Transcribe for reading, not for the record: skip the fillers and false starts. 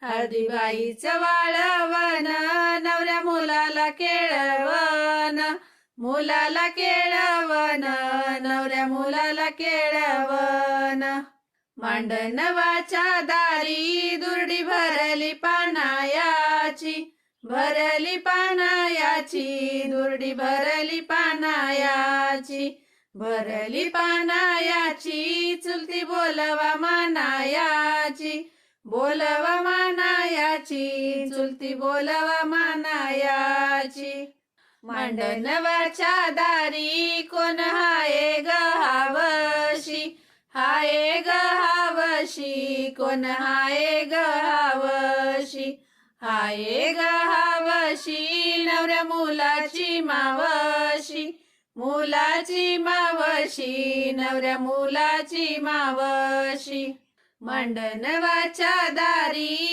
हळदीबाईचं वाळवण, नवऱ्या मुलाला केळवण, मुलाला केळवण, नवऱ्या मुलाला केळवण. मांडणवाच्या दारी दुर्डी भरली पानायाची, भरली पानायाची, दुर्डी भरली पानायाची, भरली पानायाची. चुलती बोलवा मानायाची, बोलवा मानायाची, चुलती बोलवा मानायाची. मांडणवाच्या दारी कोण हाये ग हावशी, हाये ग हावशी, कोण हाये ग हावशी, हाये ग हावशी. नवऱ्या मुलाची मावशी, मुलाची मावशी, नवऱ्या मुलाची मावशी. मांडणवाच्या दारी